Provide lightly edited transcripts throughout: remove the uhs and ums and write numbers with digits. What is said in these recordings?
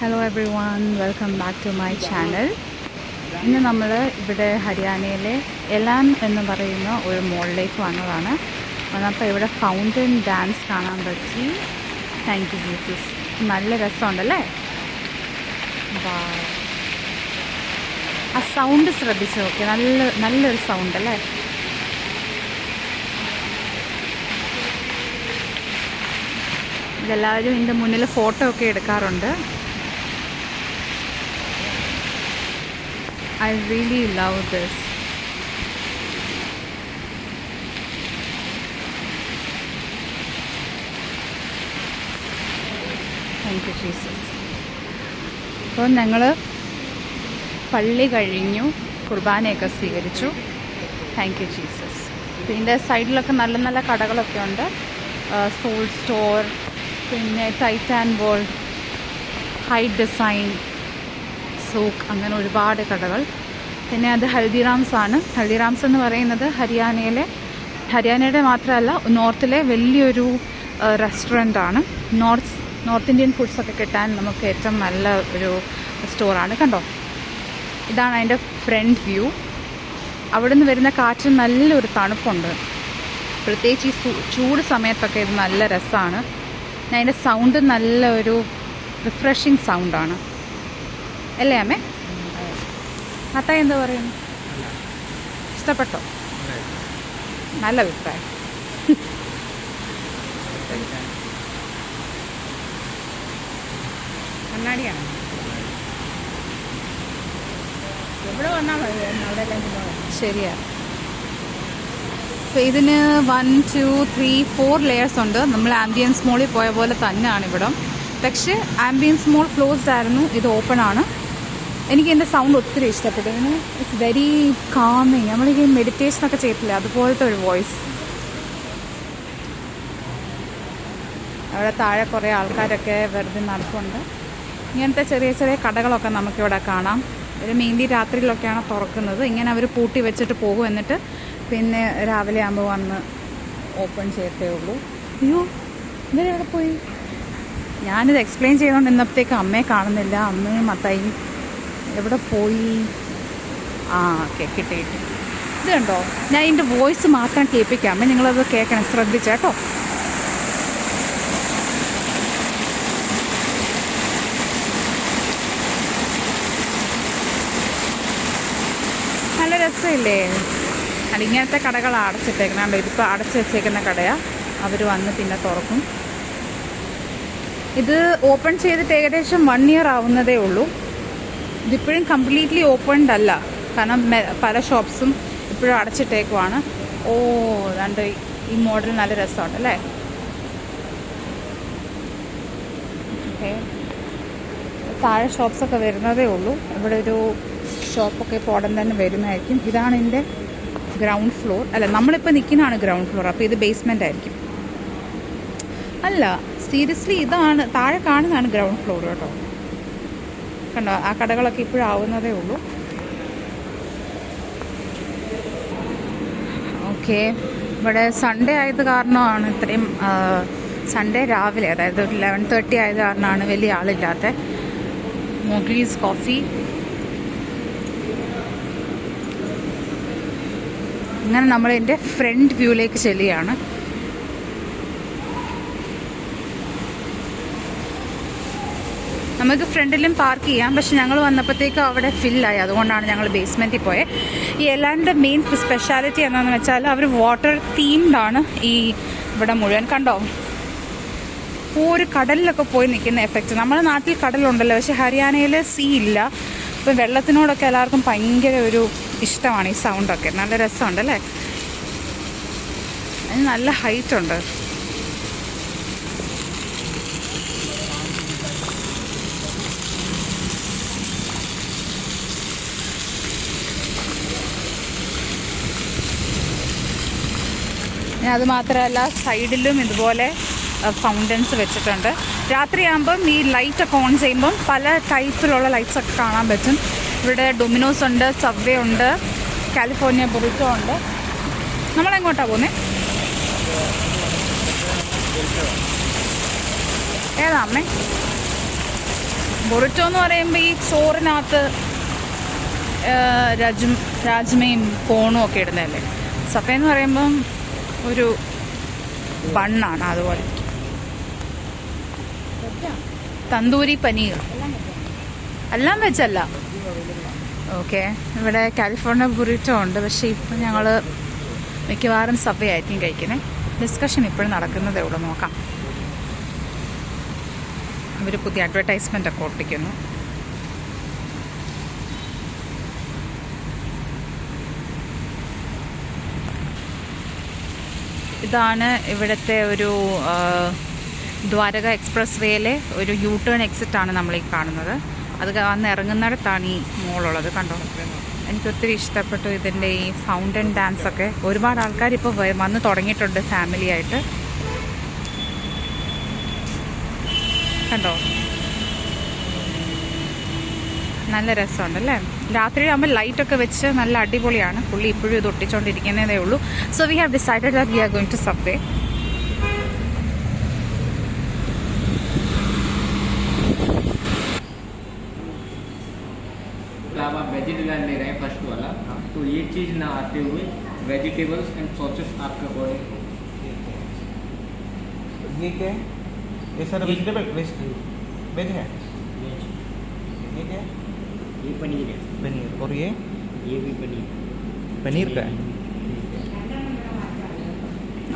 Hello everyone, welcome back to my channel. ഇന്ന് നമ്മൾ ഇവിടെ ഹരിയാനയിലെ എലാൻ എന്ന് പറയുന്ന ഒരു മോളിലേക്ക് വന്നതാണ്. വന്നപ്പോൾ ഇവിടെ ഫൗണ്ടൻ ഡാൻസ് കാണാൻ പറ്റി. Thank you Jesus. നല്ല രസമുണ്ടല്ലേ? ആ സൗണ്ട് ശ്രദ്ധിച്ചു നോക്കി, നല്ലൊരു സൗണ്ട് അല്ലേ? ഇതെല്ലാവരും ഇതിൻ്റെ മുന്നിൽ ഫോട്ടോ ഒക്കെ എടുക്കാറുണ്ട്. I really love this. Thank you, Jesus. അപ്പോൾ ഞങ്ങൾ പള്ളി കഴിഞ്ഞു, കുർബാനയൊക്കെ സ്വീകരിച്ചു. Thank you Jesus. ഇതിൻ്റെ സൈഡിലൊക്കെ നല്ല നല്ല കടകളൊക്കെ ഉണ്ട്. സോൾ സ്റ്റോർ, പിന്നെ ടൈറ്റാൻ വേൾഡ്, ഹൈ ഡിസൈൻ, സൂക്ക്, അങ്ങനെ ഒരുപാട് കടകൾ. പിന്നെ അത് ഹൽദിറാംസ് ആണ്. ഹൽദിറാംസ് എന്ന് പറയുന്നത് ഹരിയാനയുടെ മാത്രമല്ല നോർത്തിലെ വലിയൊരു റെസ്റ്റോറൻ്റാണ്. നോർത്ത് ഇന്ത്യൻ ഫുഡ്സൊക്കെ കിട്ടാൻ നമുക്ക് ഏറ്റവും നല്ല ഒരു സ്റ്റോറാണ്. കണ്ടോ, ഇതാണ് അതിൻ്റെ ഫ്രണ്ട് വ്യൂ. അവിടെ നിന്ന് വരുന്ന കാറ്റ് നല്ലൊരു തണുപ്പുണ്ട്. പ്രത്യേകിച്ച് ഈ ചൂട് സമയത്തൊക്കെ ഇത് നല്ല രസമാണ്. അതിൻ്റെ സൗണ്ട് നല്ല ഒരു റിഫ്രഷിങ് സൗണ്ടാണ് അല്ലേ അമ്മേ? അത്ത എന്താ പറയുന്നു? ഇഷ്ടപ്പെട്ടോ? നല്ല അഭിപ്രായം. കണ്ണാടിയാണ്. എവിടെ വന്നാൽ മതി, അവിടെ ശരിയാ. അപ്പോൾ ഇതിന് 1, 2, 3, 4 ലെയേഴ്സ് ഉണ്ട്. നമ്മൾ ആംബിയൻസ് മോളിൽ പോയ പോലെ തന്നെയാണ് ഇവിടം. പക്ഷേ ആംബിയൻസ് മോൾ ക്ലോസ്ഡ് ആയിരുന്നു, ഇത് ഓപ്പൺ ആണ്. എനിക്ക് എൻ്റെ സൗണ്ട് ഒത്തിരി ഇഷ്ടപ്പെട്ടു. ഇതിന് ഇറ്റ്സ് വെരി കാമിങ്. നമ്മളിത് മെഡിറ്റേഷനൊക്കെ ചെയ്യത്തില്ല, അതുപോലത്തെ ഒരു വോയിസ്. അവിടെ താഴെ കുറേ ആൾക്കാരൊക്കെ വെറുതെ നടപ്പുണ്ട്. ഇങ്ങനത്തെ ചെറിയ ചെറിയ കടകളൊക്കെ നമുക്കിവിടെ കാണാം. ഒരു മെയിൻലി രാത്രിയിലൊക്കെയാണ് തുറക്കുന്നത്. ഇങ്ങനെ അവർ പൂട്ടി വെച്ചിട്ട് പോകും, എന്നിട്ട് പിന്നെ രാവിലെ ആകുമ്പോൾ വന്ന് ഓപ്പൺ ചെയ്യത്തേ ഉള്ളൂ. അയ്യോ, ഇവരെവിടെ പോയി? ഞാനിത് എക്സ്പ്ലെയിൻ ചെയ്തുകൊണ്ട് ഇന്നത്തേക്ക് അമ്മയെ കാണുന്നില്ല. അമ്മയും അത്തായും എവിടെ പോയി? ഓക്കെ, കിട്ടി. ഇത് കണ്ടോ, ഞാൻ ഇതിൻ്റെ വോയിസ് മാത്രം കേൾപ്പിക്കാം. അമ്മ നിങ്ങളത് കേൾക്കണം, ശ്രദ്ധിച്ചേട്ടോ. നല്ല രസമില്ലേ? ഇങ്ങനത്തെ കടകൾ അടച്ചിട്ടേക്കണം. ഇതിപ്പോൾ അടച്ചു വെച്ചേക്കുന്ന കടയാണ്. അവർ വന്ന് പിന്നെ തുറക്കും. ഇത് ഓപ്പൺ ചെയ്തിട്ട് ഏകദേശം 1 ഇയർ ആവുന്നതേ ഉള്ളൂ. ഇതിപ്പോഴും കംപ്ലീറ്റ്ലി ഓപ്പൺഡ് അല്ല, കാരണം പല ഷോപ്സും ഇപ്പോഴും അടച്ചിട്ടേക്കുവാണ്. രണ്ട് ഈ മോഡൽ നല്ല രസമുണ്ട് അല്ലേ? ഓക്കെ, താഴെ ഷോപ്സൊക്കെ വരുന്നതേ ഉള്ളൂ. ഇവിടെ ഒരു ഷോപ്പൊക്കെ ഇപ്പോൾ ഉടൻ തന്നെ വരുന്നതായിരിക്കും. ഇതാണ് ഇതിൻ്റെ ഗ്രൗണ്ട് ഫ്ലോർ. അല്ല, നമ്മളിപ്പോൾ നിൽക്കുന്നതാണ് ഗ്രൗണ്ട് ഫ്ലോർ. അപ്പോൾ ഇത് ബേസ്മെൻ്റ് ആയിരിക്കും. അല്ല, സീരിയസ്ലി ഇതാണ് താഴെ കാണുന്നതാണ് ഗ്രൗണ്ട് ഫ്ലോർ കേട്ടോ. കണ്ടോ, ആ കടകളൊക്കെ ഇപ്പോഴും ആവുന്നതേ ഉള്ളൂ. ഓക്കെ, ഇവിടെ സൺഡേ ആയത് കാരണമാണ് ഇത്രയും. സൺഡേ രാവിലെ, അതായത് ഒരു 11:30 ആയത് കാരണമാണ് വലിയ ആളില്ലാത്ത. മോഗ്ലീസ് കോഫി. അങ്ങനെ നമ്മൾ എൻ്റെ ഫ്രണ്ട് വ്യൂയിലേക്ക് ചെല്ലുകയാണ്. നമുക്ക് ഫ്രണ്ടിലും പാർക്ക് ചെയ്യാം, പക്ഷെ ഞങ്ങൾ വന്നപ്പോഴത്തേക്കും അവിടെ ഫില്ലായി. അതുകൊണ്ടാണ് ഞങ്ങൾ ബേസ്മെൻറ്റിൽ പോയത്. ഈ എല്ലാൻ്റെ മെയിൻ സ്പെഷ്യാലിറ്റി എന്താണെന്ന് വെച്ചാൽ അവർ വാട്ടർ തീംഡാണ് ഈ ഇവിടെ മുഴുവൻ. കണ്ടോ, ഒരു കടലിലൊക്കെ പോയി നിൽക്കുന്ന എഫക്റ്റ്. നമ്മുടെ നാട്ടിൽ കടലുണ്ടല്ലോ, പക്ഷെ ഹരിയാനയിൽ സീ ഇല്ല. ഇപ്പം വെള്ളത്തിനോടൊക്കെ എല്ലാവർക്കും ഭയങ്കര ഒരു ഇഷ്ടമാണ്. ഈ സൗണ്ടൊക്കെ നല്ല രസമുണ്ടല്ലേ? അതിന് നല്ല ഹൈറ്റ് ഉണ്ട്. അതുമാത്രമല്ല, സൈഡിലും ഇതുപോലെ ഫൗണ്ടൻസ് വെച്ചിട്ടുണ്ട്. രാത്രിയാകുമ്പം ഈ ലൈറ്റൊക്കെ ഓൺ ചെയ്യുമ്പം പല ടൈപ്പിലുള്ള ലൈറ്റ്സൊക്കെ കാണാൻ പറ്റും. ഇവിടെ ഡൊമിനോസ് ഉണ്ട്, സബ്വേ ഉണ്ട്, കാലിഫോർണിയ ബുറിറ്റോ ഉണ്ട്. നമ്മളെങ്ങോട്ടാണ് പോകുന്നത്? ഏതാ അമ്മേ? ബുറിറ്റോ എന്ന് പറയുമ്പോൾ ഈ ചോറിനകത്ത് രാജ്മയും കോണും ഒക്കെ ഇടുന്നതല്ലേ. സഫ എന്ന് പറയുമ്പം ഒരു ബണ്ണാണ്. അതുപോലെ തന്തൂരി പനീർ എല്ലാം വെച്ചല്ല. ഓക്കെ, ഇവിടെ കാലിഫോർണിയ ബുറിറ്റോ ഉണ്ട്. പക്ഷേ ഇപ്പം ഞങ്ങൾ മിക്കവാറും സബ്വേ ആയിരിക്കും കഴിക്കുന്നത്. ഡിസ്കഷൻ ഇപ്പോഴും നടക്കുന്നതേ ഉള്ളൂ. നോക്കാം. ഇവർ പുതിയ അഡ്വർടൈസ്മെൻ്റ് ഒക്കെ ഒട്ടിക്കുന്നു. ഇതാണ് ഇവിടുത്തെ ഒരു ദ്വാരക എക്സ്പ്രസ് വേയിലെ ഒരു യു ടേൺ എക്സിറ്റാണ് നമ്മളീ കാണുന്നത്. അത് വന്ന് ഇറങ്ങുന്നിടത്താണ് ഈ മോളുള്ളത്. കണ്ടോ, എനിക്കൊത്തിരി ഇഷ്ടപ്പെട്ടു ഇതിൻ്റെ ഈ ഫൗണ്ടൻ ഡാൻസൊക്കെ. ഒരുപാട് ആൾക്കാർ ഇപ്പോൾ വന്ന് തുടങ്ങിയിട്ടുണ്ട് ഫാമിലി ആയിട്ട്. കണ്ടോ, നല്ല രസമുണ്ടല്ലേ. രാത്രി ആകുമ്പോൾ ലൈറ്റൊക്കെ വെച്ച് നല്ല അടിപൊളിയാണ്. പുള്ളി ഇപ്പോഴും ഇത് ഒട്ടിച്ചുകൊണ്ടിരിക്കുന്നതേ ഉള്ളൂ. So we have decided that we are going to Subway. आप वेजिटेबल ले रहे हैं फर्स्ट वाला, तो ये चीज़ ना आते हुए वेजिटेबल्स एंड सॉसेस आपके अकॉर्डिंग। ये क्या है? ये सारा वेजिटेबल वेज है। ये क्या है? ये पनीर है। पनीर। और ये भी पनीर का है।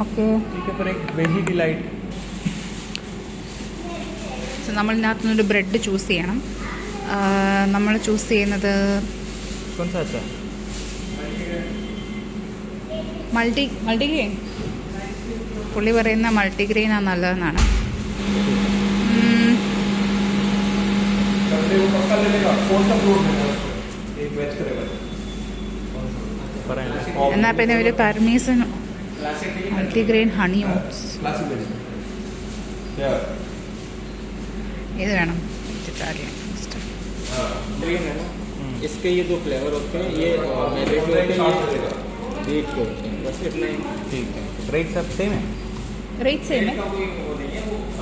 ഓക്കെ, ठीक है, पर एक वेजी डिलाइट। സോ നമ്മൾ ഇതിനകത്തുനിന്നൊരു ബ്രെഡ് ചൂസ് ചെയ്യണം. നമ്മൾ ചൂസ് ചെയ്യുന്നത് कौन सा अच्छा है? മൾട്ടിഗ്രെയിൻ. പുള്ളി പറയുന്ന മൾട്ടിഗ്രെയിനാണ് നല്ലതെന്നാണ്. എന്നാൽ പിന്നെ ഒരു പർമീസൺ മൾട്ടിഗ്രെയിൻ ഹണി ഓട്സ് ഇത് വേണം. വെജിറ്റേറിയൻ ग्रीन है ना, इसके ये दो फ्लेवर होते हैं, ये मैंगो के होते हैं, ये बीट के होते हैं, बस इतना ही। ठीक है, रेट सब सेम है। റേറ്റ് സെയിം है?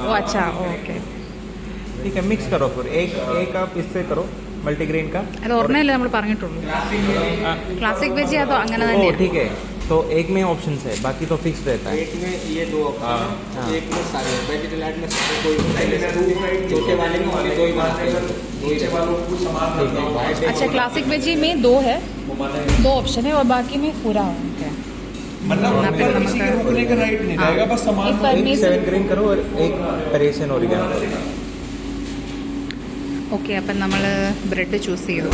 ഓ അച്ഛാ, ഓക്കെ. ठीक है, मिक्स करो फिर। एक आप इससे करो मल्टीग्रेन का। അത് ഓർമ്മയില്ല, നമ്മൾ പറഞ്ഞിട്ടുള്ളൂ. ക്ലാസിക് വെജ് അതോ അങ്ങനെ തന്നെ? ठीक है, तो एक में ऑप्शंस है, बाकी तो फिक्स रहता है। एक में ये दो ऑप्शन है, एक में सारे वेजिटेबल में सारे कोई छोटे वाले में वाले दो ही बनाते हैं, दो ही वालों को समान। अच्छा, क्लासिक वेज में दो है, दो ऑप्शन है और बाकी में पूरा है। मतलब किसी के रुकने का राइट नहीं रहेगा, बस सामान एक 7 ग्रीन करो और एक परेशन ओरिगेनो करो। ഓക്കെ, അപ്പം നമ്മൾ ബ്രെഡ് ചൂസ് ചെയ്തു.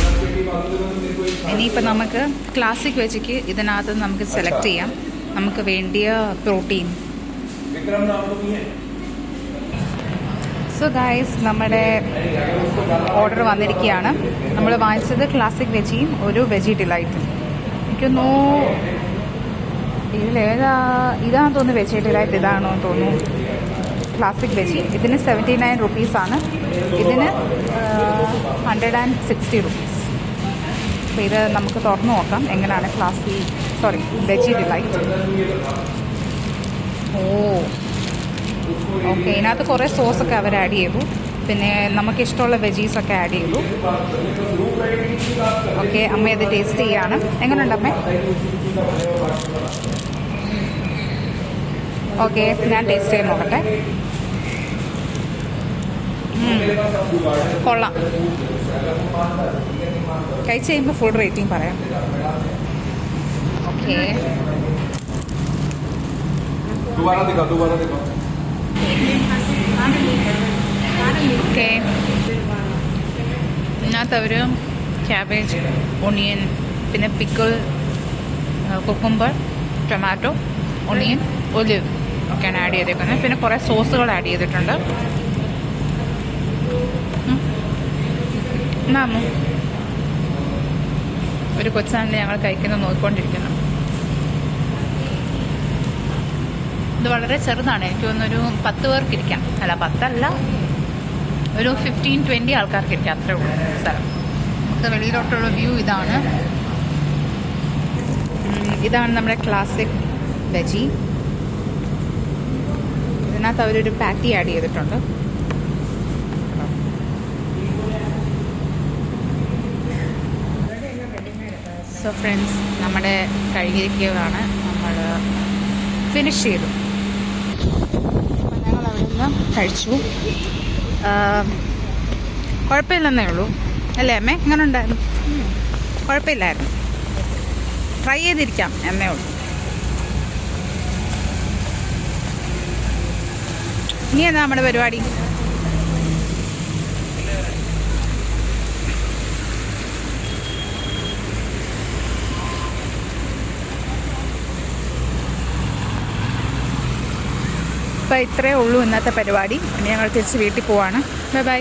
ഇനിയിപ്പോൾ നമുക്ക് ക്ലാസിക് വെജിക്ക് ഇതിനകത്ത് നമുക്ക് സെലക്ട് ചെയ്യാം നമുക്ക് വേണ്ടിയ പ്രോട്ടീൻ. സോ ഗൈസ്, നമ്മുടെ ഓർഡർ വന്നിരിക്കുകയാണ്. നമ്മൾ വാങ്ങിച്ചത് ക്ലാസിക് വെജിയും ഒരു വെജി ഡിലൈറ്റും. എനിക്കൊന്നു ഇതാണെന്ന് തോന്നുന്നു വെജി ഡിലൈറ്റ്, ഇതാണോ എന്ന് തോന്നുന്നു ക്ലാസിക് വെജി. ഇതിന് 79 റുപ്പീസാണ്, ഇതിന് 160 റുപ്പീസ്. അപ്പോൾ ഇത് നമുക്ക് തുറന്നു നോക്കാം എങ്ങനെയാണ് വെജി ഡിലൈറ്റ്. ഓക്കെ, ഇതിനകത്ത് കുറേ സോസൊക്കെ അവർ ആഡ് ചെയ്തു. പിന്നെ നമുക്കിഷ്ടമുള്ള വെജീസൊക്കെ ആഡ് ചെയ്തു. ഓക്കെ, അമ്മ ഇത് ടേസ്റ്റ് ചെയ്യാണ്. എങ്ങനെയുണ്ട് അമ്മേ? ഓക്കെ, ഞാൻ ടേസ്റ്റ് ചെയ്ത് നോക്കട്ടെ. കൊള്ളാം. കഴിച്ച് കഴിയുമ്പോൾ ഫുൾ റേറ്റിംഗ് പറയാം. ഓക്കെ, दोबारा दिखाओ। ഓക്കെ. ഇതിനകത്ത് അവർ ക്യാബേജ്, ഒണിയൻ, പിന്നെ pickle, cucumber, tomato, onion, olive ഒക്കെയാണ് ആഡ് ചെയ്തേക്കുന്നത്. പിന്നെ കുറേ സോസുകൾ ആഡ് ചെയ്തിട്ടുണ്ട്. എന്നാമോ ഒരു കൊച്ചാണല്ലേ ഞങ്ങൾ കഴിക്കുന്നത് നോക്കിക്കൊണ്ടിരിക്കുന്നു. ഇത് വളരെ ചെറുതാണ്. എനിക്ക് തോന്നുന്നൊരു 10 പേർക്ക് ഇരിക്കാം. അല്ല, 10 അല്ല, ഒരു 15-20 ആൾക്കാർക്ക് ഇരിക്കാം. അത്രേ ഉള്ളൂ സ്ഥലം. നമുക്ക് വെളിയിലോട്ടുള്ള വ്യൂ ഇതാണ്. ഇതാണ് നമ്മുടെ ക്ലാസിക് വെജി. ഇതിനകത്ത് അവരൊരു പാറ്റി ആഡ് ചെയ്തിട്ടുണ്ട്. സോ ഫ്രണ്ട്സ്, നമ്മുടെ കഴിഞ്ഞിരിക്കുകയാണ്. നമ്മൾ ഫിനിഷ് ചെയ്തു. അപ്പം ഞങ്ങൾ അവിടെ നിന്ന് കഴിച്ചു. കുഴപ്പമില്ലെന്നേ ഉള്ളൂ അല്ലേ അമ്മേ? എങ്ങനെ ഉണ്ടായിരുന്നു? കുഴപ്പമില്ലായിരുന്നു. ട്രൈ ചെയ്തിരിക്കാം എന്നേ ഉള്ളൂ. ഇനി എന്താ നമ്മുടെ പരിപാടി? അപ്പോൾ ഇത്രയേ ഉള്ളൂ ഇന്നത്തെ പരിപാടി. ഇനി ഞങ്ങൾ തിരിച്ച് വീട്ടിൽ പോവാണ്. Bye bye.